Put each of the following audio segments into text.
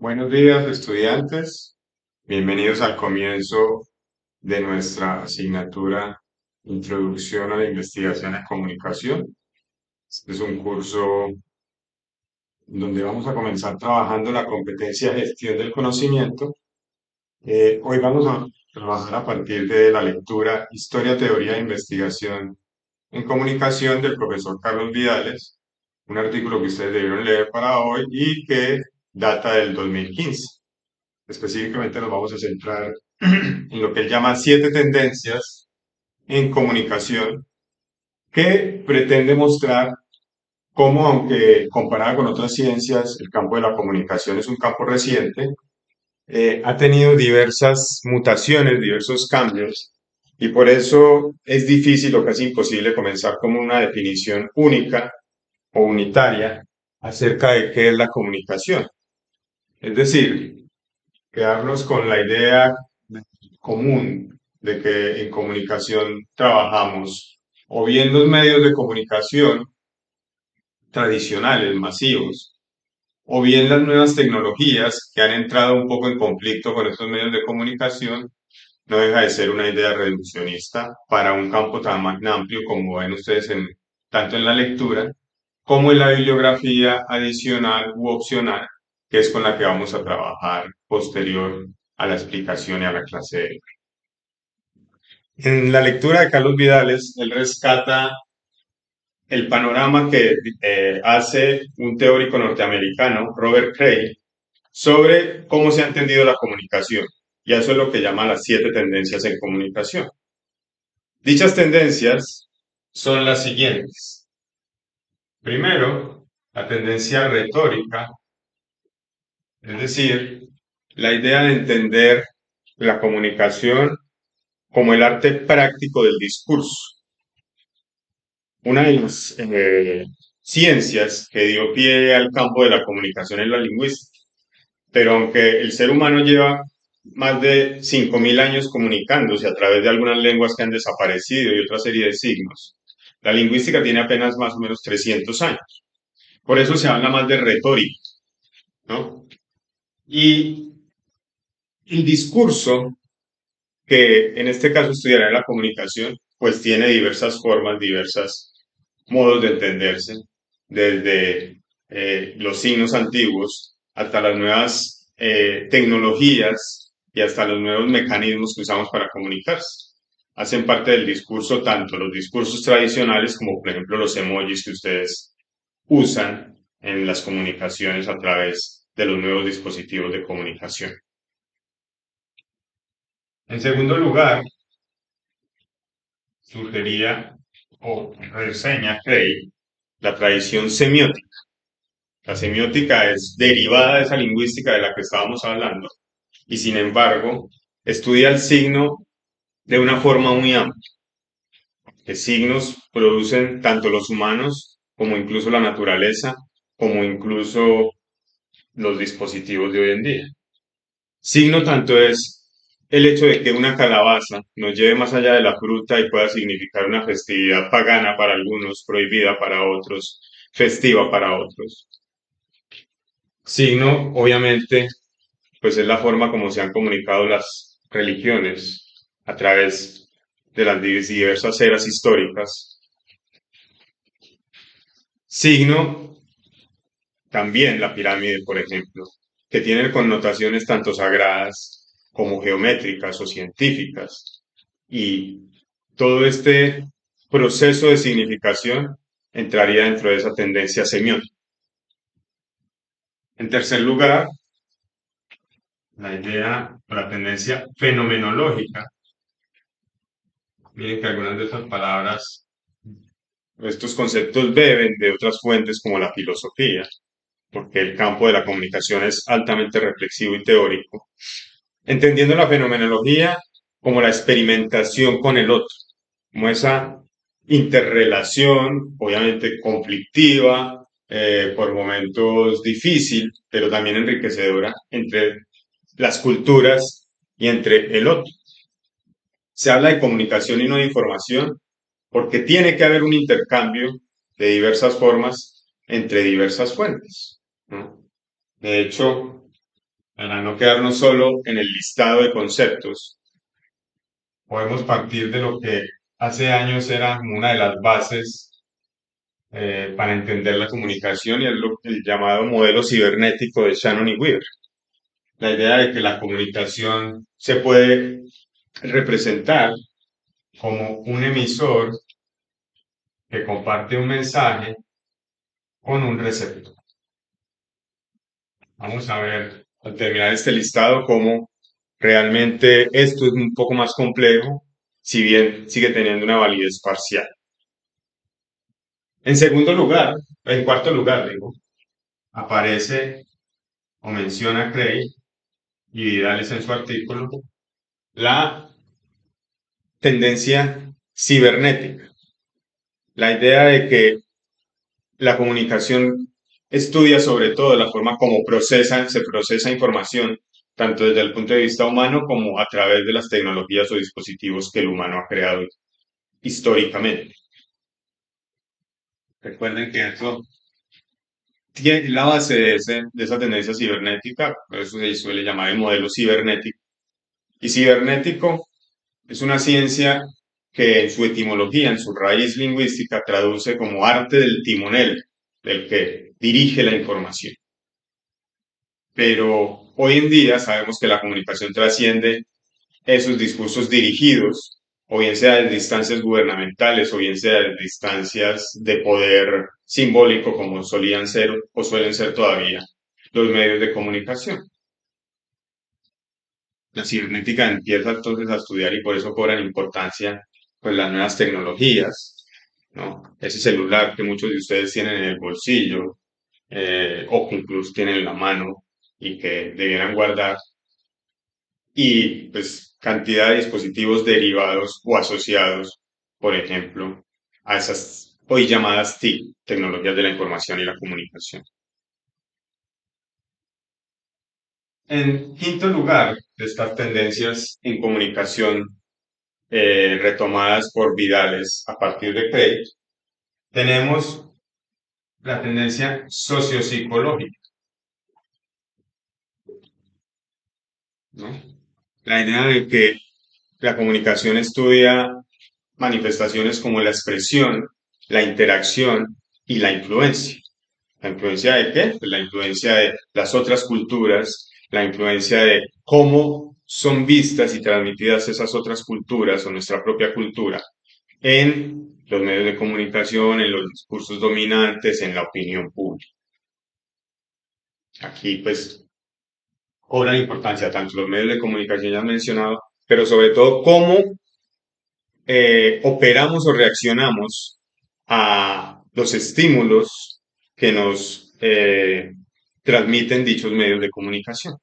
Buenos días, estudiantes. Bienvenidos al comienzo de nuestra asignatura Introducción a la Investigación en Comunicación. Este es un curso donde vamos a comenzar trabajando la competencia gestión del conocimiento. Hoy vamos a trabajar a partir de la lectura Historia, Teoría e Investigación en Comunicación del profesor Carlos Vidales, un artículo que ustedes debieron leer para hoy y que data del 2015. Específicamente nos vamos a centrar en lo que él llama 7 tendencias en comunicación, que pretende mostrar cómo, aunque comparada con otras ciencias, el campo de la comunicación es un campo reciente, ha tenido diversas mutaciones, diversos cambios, y por eso es difícil o casi imposible comenzar con una definición única o unitaria acerca de qué es la comunicación. Es decir, quedarnos con la idea común de que en comunicación trabajamos o bien los medios de comunicación tradicionales, masivos, o bien las nuevas tecnologías que han entrado un poco en conflicto con estos medios de comunicación, no deja de ser una idea reduccionista para un campo tan amplio como ven ustedes tanto en la lectura como en la bibliografía adicional u opcional, que es con la que vamos a trabajar posterior a la explicación y a la clase de hoy. En la lectura de Carlos Vidales, él rescata el panorama que hace un teórico norteamericano, Robert Cray, sobre cómo se ha entendido la comunicación. Y eso es lo que llama las 7 tendencias en comunicación. Dichas tendencias son las siguientes. Primero, la tendencia retórica, es decir, la idea de entender la comunicación como el arte práctico del discurso. Una de las ciencias que dio pie al campo de la comunicación es la lingüística, pero aunque el ser humano lleva más de 5.000 años comunicándose a través de algunas lenguas que han desaparecido y otra serie de signos, la lingüística tiene apenas más o menos 300 años. Por eso se habla más de retórica, ¿no? Y el discurso, que en este caso estudiará la comunicación, pues tiene diversas formas, diversos modos de entenderse, desde los signos antiguos hasta las nuevas tecnologías y hasta los nuevos mecanismos que usamos para comunicarse. Hacen parte del discurso tanto los discursos tradicionales como por ejemplo los emojis que ustedes usan en las comunicaciones a través de los nuevos dispositivos de comunicación. En segundo lugar, sugería o reseña Cray la tradición semiótica. La semiótica es derivada de esa lingüística de la que estábamos hablando y sin embargo estudia el signo de una forma muy amplia. ¿Qué signos producen tanto los humanos como incluso la naturaleza, como incluso los dispositivos de hoy en día? Signo tanto es el hecho de que una calabaza nos lleve más allá de la fruta y pueda significar una festividad pagana para algunos, prohibida para otros, festiva para otros. Signo, obviamente, pues es la forma como se han comunicado las religiones a través de las diversas eras históricas. Signo, también la pirámide, por ejemplo, que tiene connotaciones tanto sagradas como geométricas o científicas. Y todo este proceso de significación entraría dentro de esa tendencia semiótica. En tercer lugar, la idea o la tendencia fenomenológica. Miren que algunas de estas palabras, estos conceptos beben de otras fuentes como la filosofía, porque el campo de la comunicación es altamente reflexivo y teórico, entendiendo la fenomenología como la experimentación con el otro, como esa interrelación, obviamente conflictiva, por momentos difícil, pero también enriquecedora entre las culturas y entre el otro. Se habla de comunicación y no de información porque tiene que haber un intercambio de diversas formas entre diversas fuentes, ¿no? De hecho, Para no quedarnos solo en el listado de conceptos, podemos partir de lo que hace años era como una de las bases para entender la comunicación y es el llamado modelo cibernético de Shannon y Weaver. La idea de que la comunicación se puede representar como un emisor que comparte un mensaje con un receptor. Vamos a ver al terminar este listado cómo realmente esto es un poco más complejo, si bien sigue teniendo una validez parcial. En segundo lugar, en cuarto lugar, digo, aparece o menciona Cray y Vidales en su artículo la tendencia cibernética, la idea de que la comunicación estudia sobre todo la forma como se procesa información, tanto desde el punto de vista humano como a través de las tecnologías o dispositivos que el humano ha creado históricamente. Recuerden que eso tiene la base de esa tendencia cibernética, por eso se suele llamar el modelo cibernético. Y cibernético es una ciencia que en su etimología, en su raíz lingüística, traduce como arte del timonel, del que dirige la información. Pero hoy en día sabemos que la comunicación trasciende esos discursos dirigidos, o bien sea de instancias gubernamentales, o bien sea de instancias de poder simbólico, como solían ser o suelen ser todavía los medios de comunicación. La cibernética empieza entonces a estudiar y por eso cobran importancia pues las nuevas tecnologías, ¿no? Ese celular que muchos de ustedes tienen en el bolsillo, o que incluso tienen en la mano y que debieran guardar, y pues cantidad de dispositivos derivados o asociados, por ejemplo, a esas hoy llamadas TIC, tecnologías de la información y la comunicación. En quinto lugar, de estas tendencias en comunicación retomadas por Vidales a partir de Craig, tenemos la tendencia sociopsicológica, ¿no? La idea de que la comunicación estudia manifestaciones como la expresión, la interacción y la influencia. ¿La influencia de qué? Pues la influencia de las otras culturas, la influencia de cómo son vistas y transmitidas esas otras culturas o nuestra propia cultura en los medios de comunicación, en los discursos dominantes, en la opinión pública. Aquí pues cobran importancia tanto los medios de comunicación ya mencionado, pero sobre todo cómo operamos o reaccionamos a los estímulos que nos transmiten dichos medios de comunicación.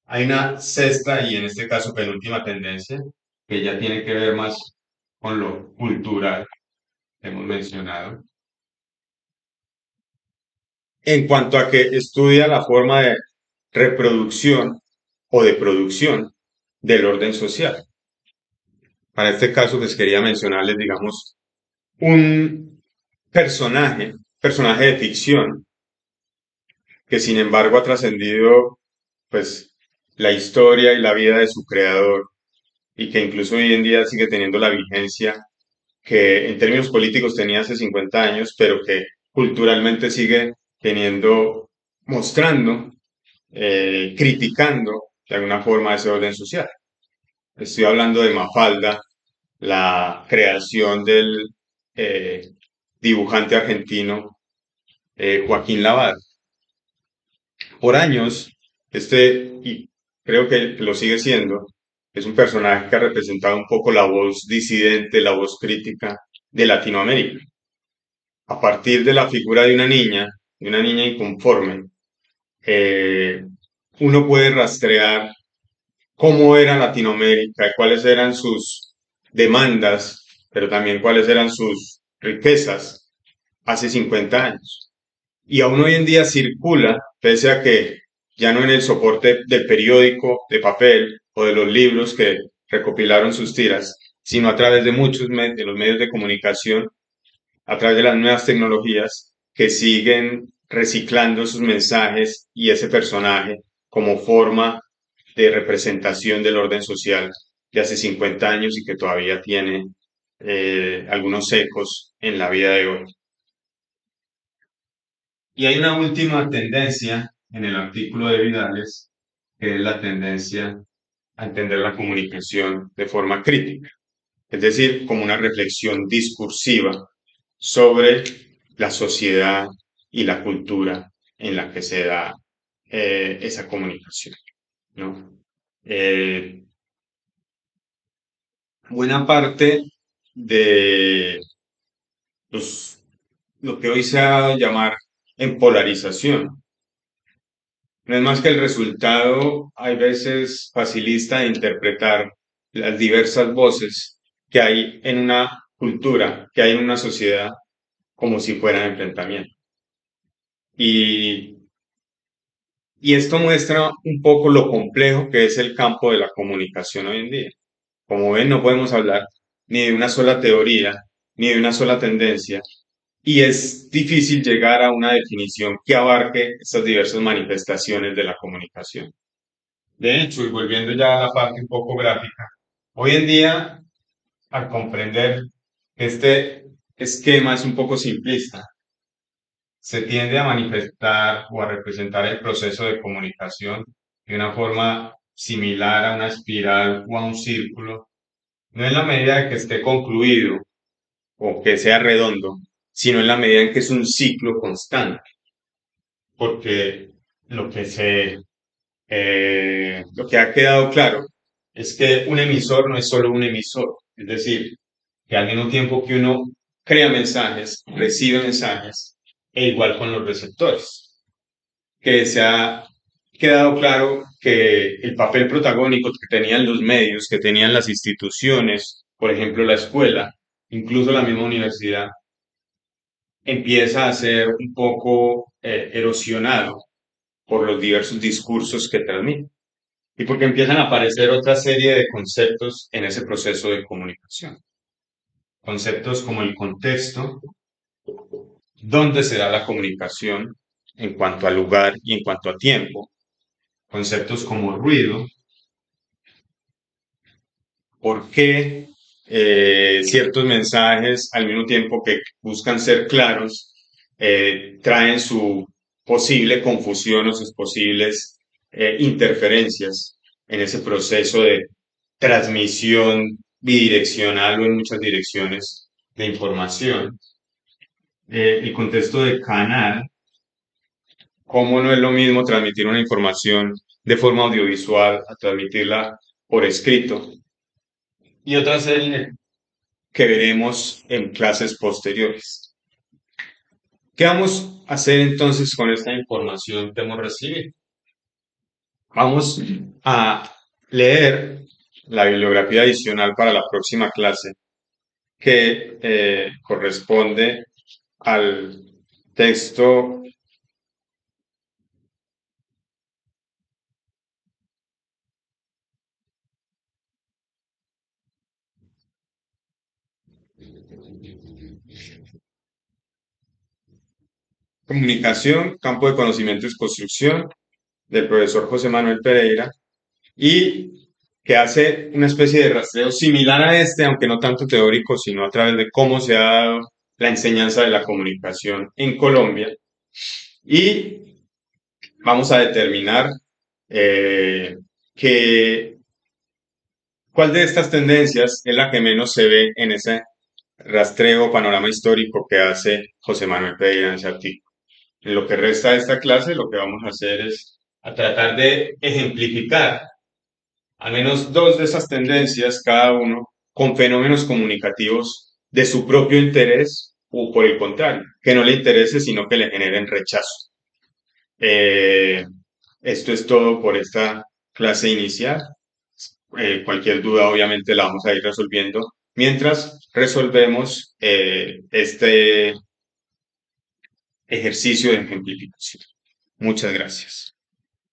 Hay una sexta y en este caso penúltima tendencia que ya tiene que ver más con lo cultural que hemos mencionado, en cuanto a que estudia la forma de reproducción o de producción del orden social. Para este caso, pues quería mencionarles, digamos, un personaje de ficción, que sin embargo ha trascendido, pues, la historia y la vida de su creador, y que incluso hoy en día sigue teniendo la vigencia que en términos políticos tenía hace 50 años, pero que culturalmente sigue teniendo, mostrando, criticando de alguna forma ese orden social. Estoy hablando de Mafalda, la creación del eh, dibujante argentino Joaquín Lavat. Por años, y creo que lo sigue siendo, es un personaje que ha representado un poco la voz disidente, la voz crítica de Latinoamérica. A partir de la figura de una niña inconforme, eh, uno puede rastrear cómo era Latinoamérica y cuáles eran sus demandas, pero también cuáles eran sus riquezas hace 50 años. Y aún hoy en día circula, pese a que ya no en el soporte del periódico, de papel o de los libros que recopilaron sus tiras, sino a través de de los medios de comunicación, a través de las nuevas tecnologías que siguen reciclando esos mensajes y ese personaje como forma de representación del orden social de hace 50 años y que todavía tiene algunos ecos en la vida de hoy. Y hay una última tendencia en el artículo de Vidales, que es la tendencia a entender la comunicación de forma crítica, es decir, como una reflexión discursiva sobre la sociedad y la cultura en la que se da esa comunicación, ¿no? Eh, Buena parte de los, lo que hoy se ha dado a llamar en polarización no es más que el resultado, hay veces facilista, de interpretar las diversas voces que hay en una cultura, que hay en una sociedad, como si fueran enfrentamientos. Y, y esto muestra un poco lo complejo que es el campo de la comunicación hoy en día. Como ven, no podemos hablar ni de una sola teoría, ni de una sola tendencia, y es difícil llegar a una definición que abarque estas diversas manifestaciones de la comunicación. De hecho, y volviendo ya a la parte un poco gráfica, hoy en día, al comprender que este esquema es un poco simplista, se tiende a manifestar o a representar el proceso de comunicación de una forma similar a una espiral o a un círculo, no en la medida de que esté concluido o que sea redondo, sino en la medida en que es un ciclo constante, porque lo que lo que ha quedado claro es que un emisor no es solo un emisor, es decir, que al mismo tiempo que uno crea mensajes, recibe mensajes, e igual con los receptores, que se ha quedado claro que el papel protagónico que tenían los medios, que tenían las instituciones, por ejemplo la escuela, incluso la misma universidad, empieza a ser un poco erosionado por los diversos discursos que transmiten y porque empiezan a aparecer otra serie de conceptos en ese proceso de comunicación. Conceptos como el contexto, dónde se da la comunicación en cuanto a lugar y en cuanto a tiempo. Conceptos como ruido, por qué ciertos mensajes, al mismo tiempo que buscan ser claros, traen su posible confusión o sus posibles interferencias en ese proceso de transmisión bidireccional o en muchas direcciones de información. El contexto de canal, cómo no es lo mismo transmitir una información de forma audiovisual a transmitirla por escrito. Y otra serie que veremos en clases posteriores. ¿Qué vamos a hacer entonces con esta información que hemos recibido? Vamos a leer la bibliografía adicional para la próxima clase que corresponde al texto Comunicación, Campo de Conocimiento y Construcción del profesor José Manuel Pereira y que hace una especie de rastreo similar a este, aunque no tanto teórico, sino a través de cómo se ha dado la enseñanza de la comunicación en Colombia. Y vamos a determinar eh, que, cuál de estas tendencias es la que menos se ve en ese rastreo panorama histórico que hace José Manuel Pereira en ese artículo. En lo que resta de esta clase, lo que vamos a hacer es a tratar de ejemplificar al menos dos de esas tendencias, cada uno con fenómenos comunicativos de su propio interés o por el contrario, que no le interese, sino que le generen rechazo. Eh, Esto es todo por esta clase inicial. Cualquier duda, obviamente, la vamos a ir resolviendo mientras resolvemos este ejercicio de ejemplificación. Muchas gracias.